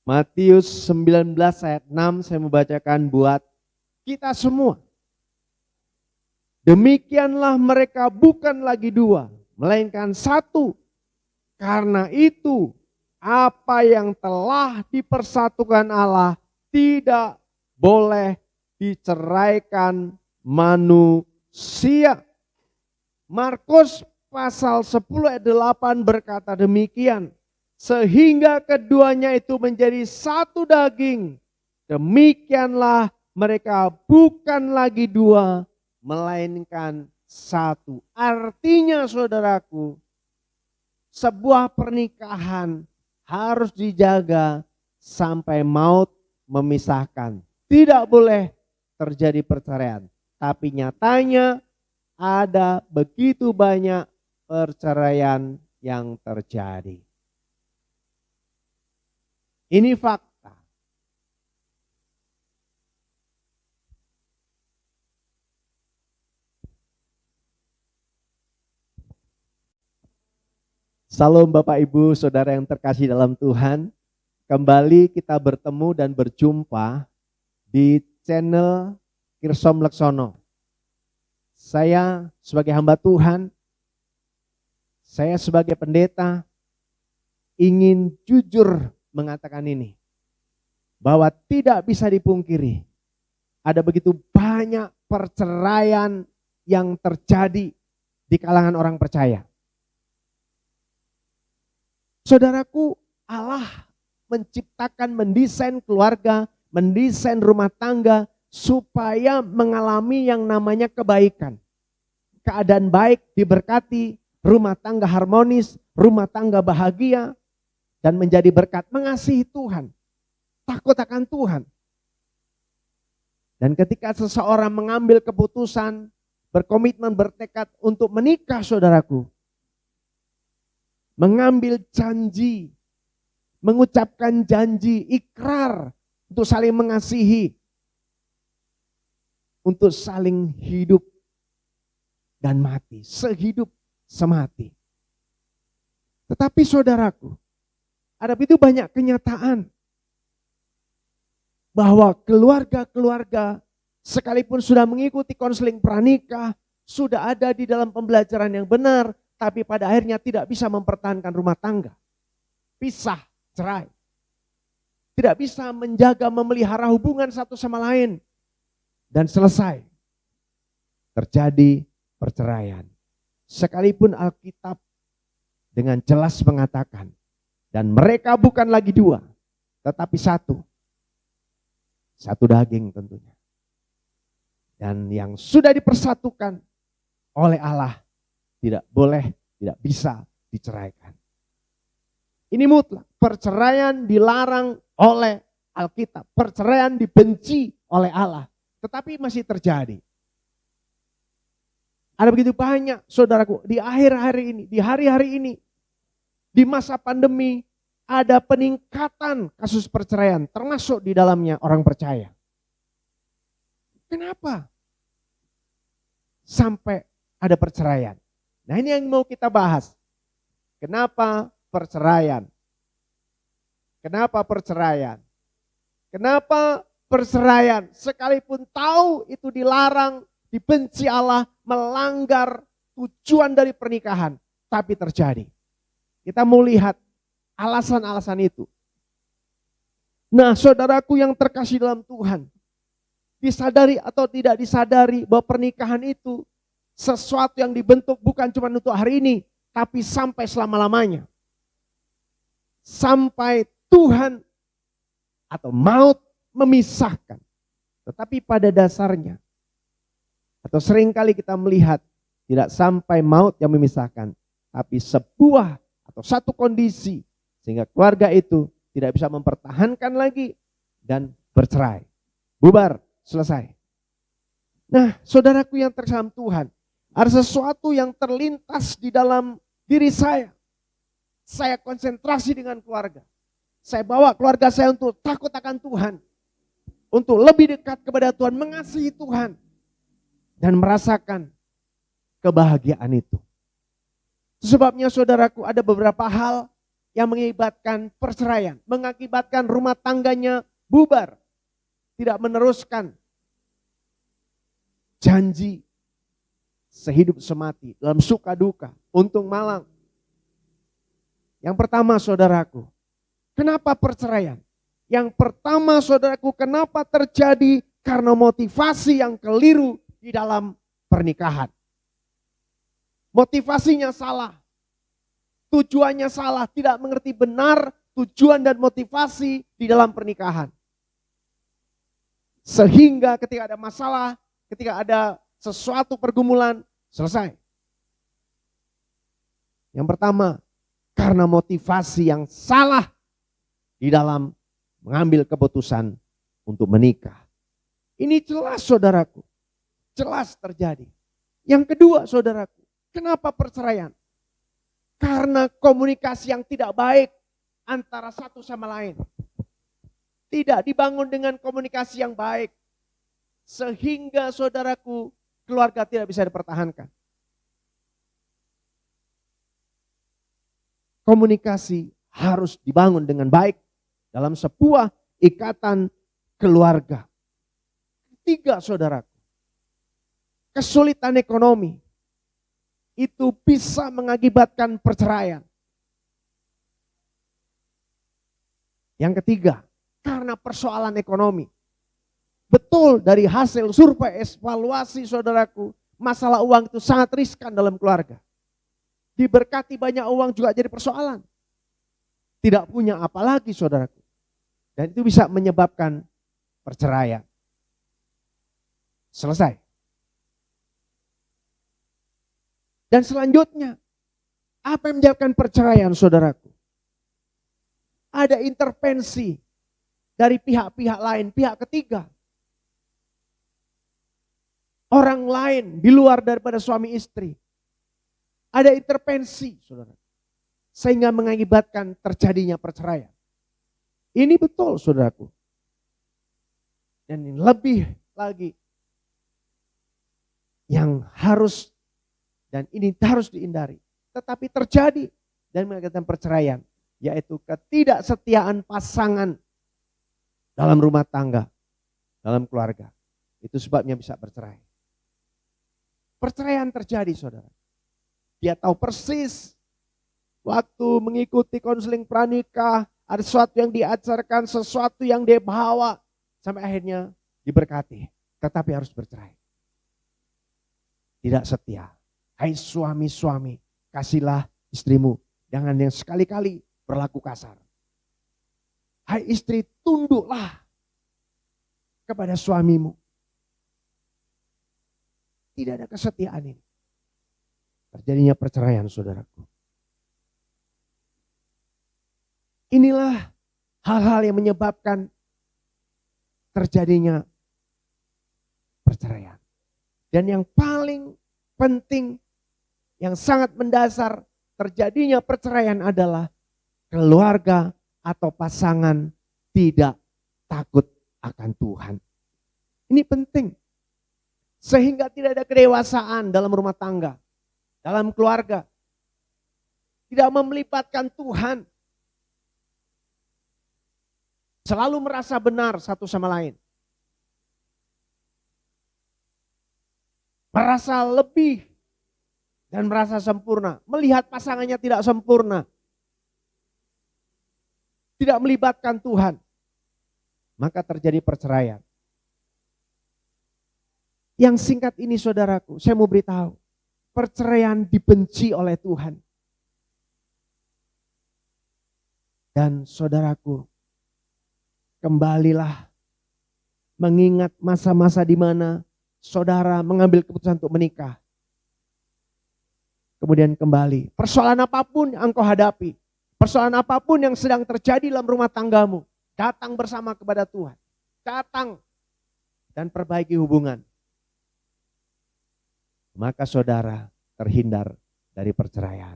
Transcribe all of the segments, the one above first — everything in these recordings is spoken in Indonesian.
Matius 19 ayat 6 saya membacakan buat kita semua. Demikianlah mereka bukan lagi dua, melainkan satu. Karena itu apa yang telah dipersatukan Allah tidak boleh diceraikan manusia. Markus pasal 10 ayat 8 berkata demikian. Sehingga keduanya itu menjadi satu daging. Demikianlah mereka bukan lagi dua, melainkan satu. Artinya saudaraku, sebuah pernikahan harus dijaga sampai maut memisahkan. Tidak boleh terjadi perceraian. Tapi nyatanya ada begitu banyak perceraian yang terjadi. Ini fakta. Salam Bapak Ibu, Saudara yang terkasih dalam Tuhan. Kembali kita bertemu dan berjumpa di channel Kirsom Laksono. Saya sebagai hamba Tuhan, saya sebagai pendeta ingin jujur mengatakan ini, bahwa tidak bisa dipungkiri ada begitu banyak perceraian yang terjadi di kalangan orang percaya. Saudaraku, Allah menciptakan, mendesain keluarga, mendesain rumah tangga supaya mengalami yang namanya kebaikan. Keadaan baik diberkati, rumah tangga harmonis, rumah tangga bahagia, dan menjadi berkat, mengasihi Tuhan, takut akan Tuhan. Dan ketika seseorang mengambil keputusan, berkomitmen, bertekad untuk menikah, saudaraku, mengambil janji, mengucapkan janji, ikrar untuk saling mengasihi, untuk saling hidup dan mati, sehidup semati. Tetapi saudaraku, ada begitu banyak kenyataan bahwa keluarga-keluarga sekalipun sudah mengikuti konseling pranikah, sudah ada di dalam pembelajaran yang benar, tapi pada akhirnya tidak bisa mempertahankan rumah tangga. Pisah, cerai. Tidak bisa menjaga, memelihara hubungan satu sama lain. Dan selesai. Terjadi perceraian. Sekalipun Alkitab dengan jelas mengatakan, dan mereka bukan lagi dua, tetapi satu. Satu daging tentunya. Dan yang sudah dipersatukan oleh Allah tidak boleh, tidak bisa diceraikan. Ini mutlak. Perceraian dilarang oleh Alkitab. Perceraian dibenci oleh Allah. Tetapi masih terjadi. Ada begitu banyak saudaraku di akhir-akhir ini, di hari-hari ini. Di masa pandemi ada peningkatan kasus perceraian, termasuk di dalamnya orang percaya. Kenapa sampai ada perceraian? Nah, ini yang mau kita bahas. Kenapa perceraian? Kenapa perceraian? Kenapa perceraian? Sekalipun tahu itu dilarang, dibenci Allah, melanggar tujuan dari pernikahan, tapi terjadi. Kita mau lihat alasan-alasan itu. Nah, saudaraku yang terkasih dalam Tuhan, disadari atau tidak disadari bahwa pernikahan itu sesuatu yang dibentuk bukan cuma untuk hari ini, tapi sampai selama-lamanya. Sampai Tuhan atau maut memisahkan. Tetapi pada dasarnya, atau seringkali kita melihat tidak sampai maut yang memisahkan, tapi sebuah atau satu kondisi sehingga keluarga itu tidak bisa mempertahankan lagi dan bercerai. Bubar, selesai. Nah, saudaraku yang terkasih Tuhan, ada sesuatu yang terlintas di dalam diri saya. Saya konsentrasi dengan keluarga. Saya bawa keluarga saya untuk takut akan Tuhan. Untuk lebih dekat kepada Tuhan, mengasihi Tuhan. Dan merasakan kebahagiaan itu. Sebabnya saudaraku, ada beberapa hal yang mengakibatkan perceraian, mengakibatkan rumah tangganya bubar, tidak meneruskan janji sehidup semati dalam suka duka, untung malang. Yang pertama saudaraku, kenapa perceraian? Yang pertama saudaraku, kenapa terjadi? Karena motivasi yang keliru di dalam pernikahan. Motivasinya salah, tujuannya salah, tidak mengerti benar tujuan dan motivasi di dalam pernikahan. Sehingga ketika ada masalah, ketika ada sesuatu pergumulan, selesai. Yang pertama, karena motivasi yang salah di dalam mengambil keputusan untuk menikah. Ini jelas saudaraku, jelas terjadi. Yang kedua saudaraku, kenapa perceraian? Karena komunikasi yang tidak baik antara satu sama lain. Tidak dibangun dengan komunikasi yang baik. Sehingga saudaraku, keluarga tidak bisa dipertahankan. Komunikasi harus dibangun dengan baik dalam sebuah ikatan keluarga. Ketiga saudaraku, kesulitan ekonomi itu bisa mengakibatkan perceraian. Yang ketiga, karena persoalan ekonomi. Betul, dari hasil survei evaluasi saudaraku, masalah uang itu sangat riskan dalam keluarga. Diberkati banyak uang juga jadi persoalan. Tidak punya apa lagi saudaraku. Dan itu bisa menyebabkan perceraian. Selesai. Dan selanjutnya, apa yang menyebabkan perceraian saudaraku? Ada intervensi dari pihak-pihak lain, pihak ketiga. Orang lain di luar daripada suami istri. Ada intervensi, saudara. Sehingga mengakibatkan terjadinya perceraian. Ini betul, saudaraku. Dan ini lebih lagi yang harus dan ini harus dihindari. Tetapi terjadi dan mengakibatkan perceraian. Yaitu ketidaksetiaan pasangan dalam rumah tangga, dalam keluarga. Itu sebabnya bisa bercerai. Perceraian terjadi, saudara. Dia tahu persis waktu mengikuti konseling pranikah, ada sesuatu yang diajarkan, sesuatu yang dia bawa, sampai akhirnya diberkati. Tetapi harus bercerai. Tidak setia. Hai suami-suami, kasihlah istrimu. Jangan yang sekali-kali berlaku kasar. Hai istri, tunduklah kepada suamimu. Tidak ada kesetiaan ini. Terjadinya perceraian, saudaraku. Inilah hal-hal yang menyebabkan terjadinya perceraian. Dan yang paling penting, yang sangat mendasar terjadinya perceraian adalah keluarga atau pasangan tidak takut akan Tuhan. Ini penting. Sehingga tidak ada kedewasaan dalam rumah tangga, dalam keluarga. Tidak melibatkan Tuhan. Selalu merasa benar satu sama lain. Merasa lebih dan merasa sempurna. Melihat pasangannya tidak sempurna. Tidak melibatkan Tuhan. Maka terjadi perceraian. Yang singkat ini saudaraku, saya mau beritahu. Perceraian dibenci oleh Tuhan. Dan saudaraku, kembalilah mengingat masa-masa di mana saudara mengambil keputusan untuk menikah. Kemudian kembali. Persoalan apapun yang engkau hadapi. Persoalan apapun yang sedang terjadi dalam rumah tanggamu. Datang bersama kepada Tuhan. Datang dan perbaiki hubungan. Maka saudara terhindar dari perceraian.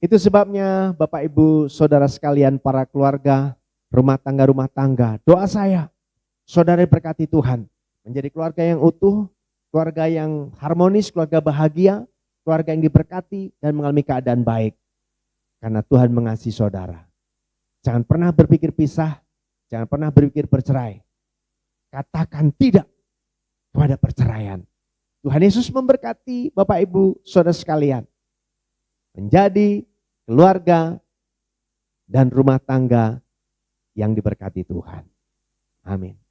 Itu sebabnya Bapak Ibu saudara sekalian, para keluarga, rumah tangga, doa saya, saudara berkati Tuhan, menjadi keluarga yang utuh, keluarga yang harmonis, keluarga bahagia, keluarga yang diberkati dan mengalami keadaan baik. Karena Tuhan mengasihi saudara. Jangan pernah berpikir pisah, jangan pernah berpikir bercerai. Katakan tidak kepada perceraian. Tuhan Yesus memberkati Bapak Ibu saudara sekalian. Menjadi keluarga dan rumah tangga yang diberkati Tuhan. Amin.